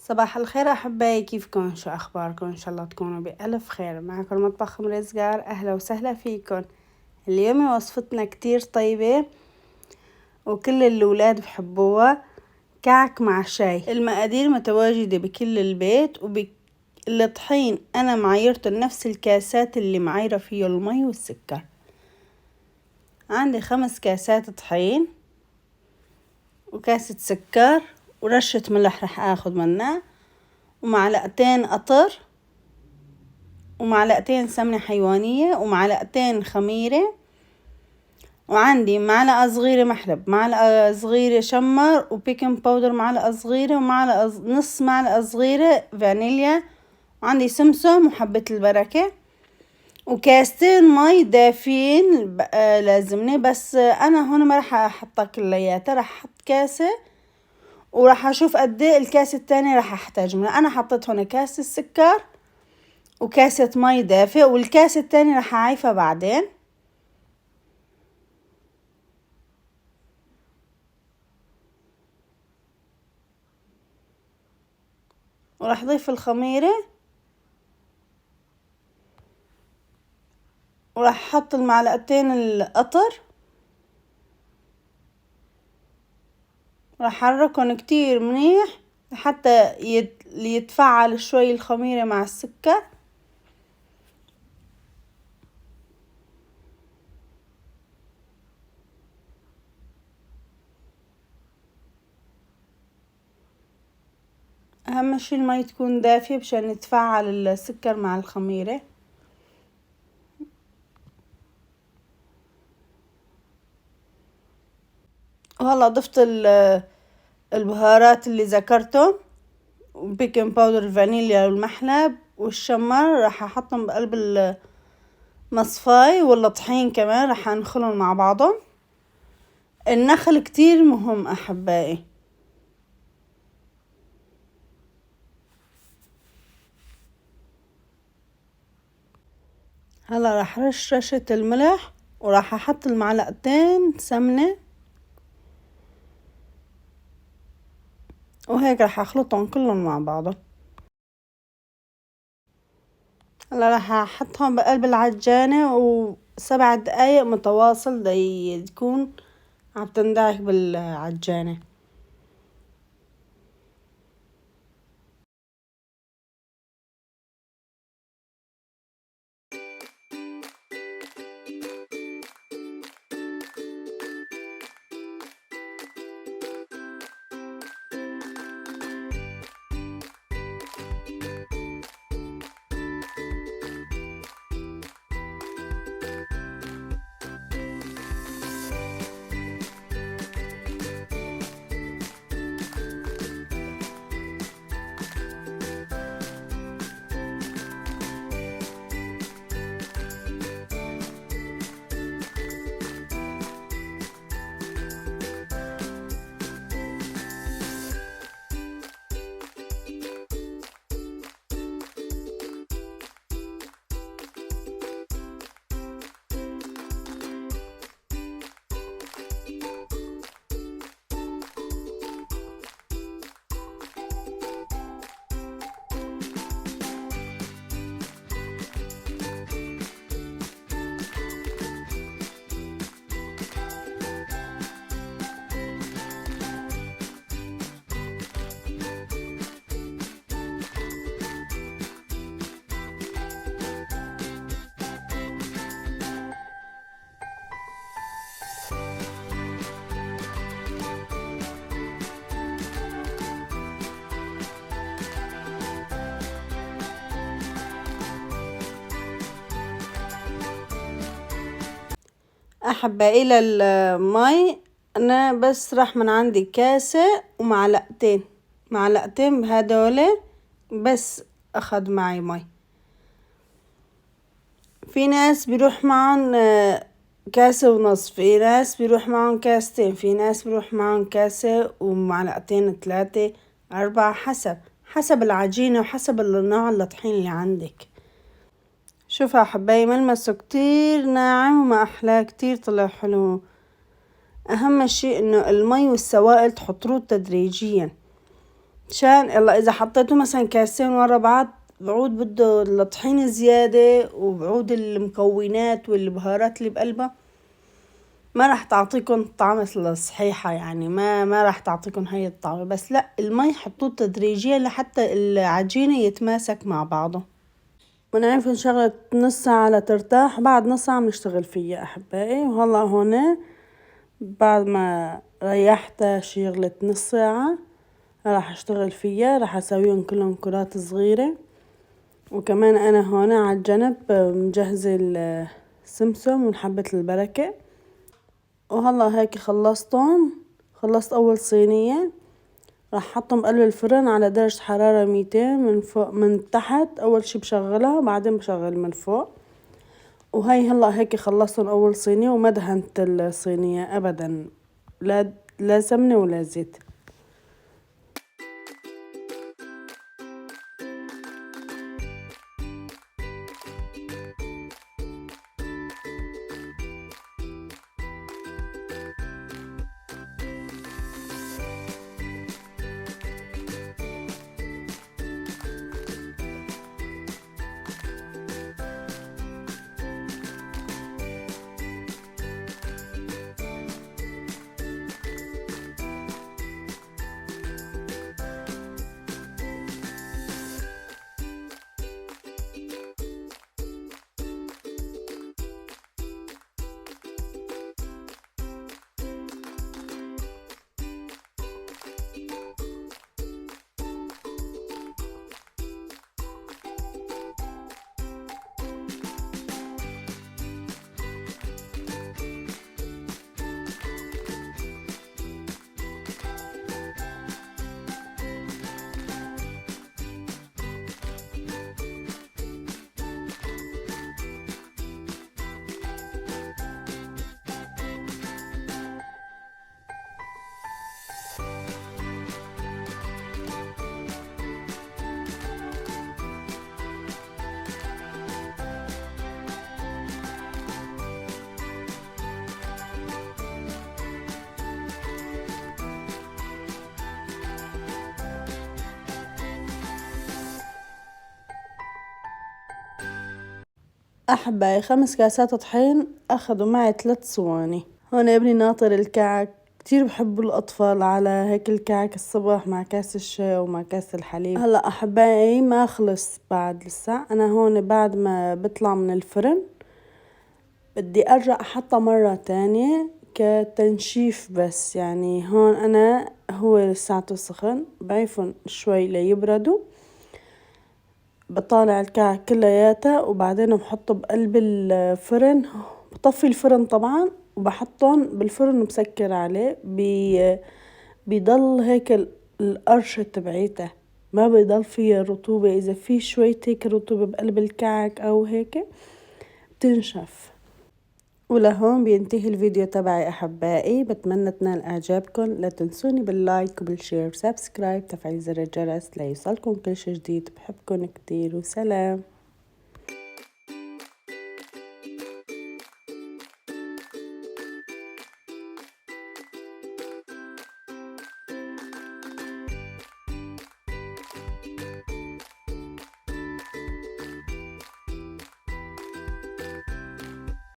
صباح الخير أحبائي، كيفكن؟ شو أخباركم؟ إن شاء الله تكونوا بألف خير. معكم مطبخ مرزقار، أهلا وسهلا فيكن. اليوم وصفتنا كتير طيبة وكل الأولاد بحبوها، كعك مع شاي. المقادير متواجدة بكل البيت، الطحين أنا معايرته نفس الكاسات اللي معايرة فيه المي والسكر. عندي 5 كاسات طحين وكاسة سكر ورشة ملح رح اخذ منها، ومعلقتين قطر، ومعلقتين سمنة حيوانية، ومعلقتين خميرة، وعندي معلقة صغيرة محلب، معلقة صغيرة شمر، وبيكنج باودر معلقة صغيرة، ومعلقة نص معلقة صغيرة فانيليا، وعندي سمسم وحبة البركة، وكاستين مي دافين لازمني. بس انا هون ما راح احطها كلياتها، راح احط كاسة وراح اشوف قد ايه الكاسة التانية راح احتاج منها. انا حطيت هون كاسة سكر وكاسة مي دافئ، والكاسة التانية راح اعيفها بعدين. وراح اضيف الخميرة، وراح احط المعلقتين القطر، راح احركهم كتير منيح حتى يتفاعل شوي الخميرة مع السكر. اهم شي المي تكون دافية مشان يتفاعل السكر مع الخميرة. وهلا ضفت البهارات اللي ذكرتهم، وبيكنج باودر، الفانيليا والمحلب والشمر، راح احطهم بقلب المصفاي، ولا طحين كمان راح انخلهم مع بعضهم. النخل كتير مهم احبائي. هلا راح رش رشة الملح، وراح احط المعلقتين سمنة، وهيك راح اخلطهم كلهم مع بعضهم. هلا راح احطهم بقلب العجانة و7 دقايق متواصل تكون عم تندعك بالعجانة. احبائي للمي انا بس راح من عندي كاسة ومعلقتين بهدول بس اخذ معي مي. في ناس بيروح معهم كاسة ونص، في ناس بيروح معهم كاستين، في ناس بيروح معهم كاسة ومعلقتين 3 4، حسب العجينة وحسب النوع الطحين اللي عندك. شوفوا حبايبي، ملمسه كتير ناعم وما احلاه، كتير طلع حلو. اهم شيء انه المي والسوائل تحطروه تدريجيا، عشان يلا اذا حطيته مثلا كاسين ورا بعض بعود بده الطحينة زيادة وبعود المكونات والبهارات اللي بقلبها ما راح تعطيكم طعم الصحيحة، يعني ما راح تعطيكم هاي الطعمة. بس لا، المي حطوه تدريجيا لحتى العجينة يتماسك مع بعضه. بنعرف نشغل نص ساعة لترتاح، بعد نص ساعة بنشتغل فيها أحبائي. وهلا هون بعد ما ريحتها شغلت نص ساعة راح اشتغل فيها، راح اسويهم كلهم كرات صغيرة. وكمان انا هون على الجنب مجهزة السمسم وحبة البركة. وهلا هيك خلصتهم، خلصت اول صينية راح احطهم بقلب الفرن على درجة حرارة 200 من فوق من تحت. اول شي بشغلها وبعدين بشغل من فوق. وهي هلا هيك خلصتهم اول صينية وما دهنت الصينية ابدا، لا سمنة ولا زيت. أحبائي 5 كاسات طحين أخذوا معي 3 صواني. هون ابني ناطر الكعك، كتير بحبوا الأطفال على هيك الكعك الصبح مع كاس الشاي ومع كاس الحليب. هلا أحبائي ما خلص بعد لسه، أنا هون بعد ما بطلع من الفرن بدي أرجع أحطها مرة تانية كتنشيف بس. يعني هون أنا هو لساته سخن بعيفن شوي ليبردوا، بطالع الكعك كلياتها وبعدين بحطه بقلب الفرن. بطفي الفرن طبعا وبحطهم بالفرن وبسكر عليه. بيضل هيك القرشة تبعيته، ما بيضل فيها رطوبة. إذا في شوية هيك رطوبة بقلب الكعك أو هيك بتنشف. ولهون بينتهي الفيديو تبعي أحبائي، بتمنى تنال إعجابكم. لا تنسوني باللايك وبالشير وسبسكرايب، تفعيل زر الجرس ليوصلكم كل شي جديد. بحبكم كتير وسلام.